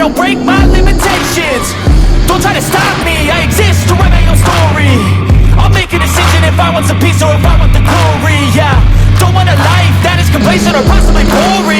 I'll break my limitations. Don't try to stop me, I exist to write my own story. I'll make a decision if I want some peace or if I want the glory, yeah. Don't want a life that is complacent or possibly boring.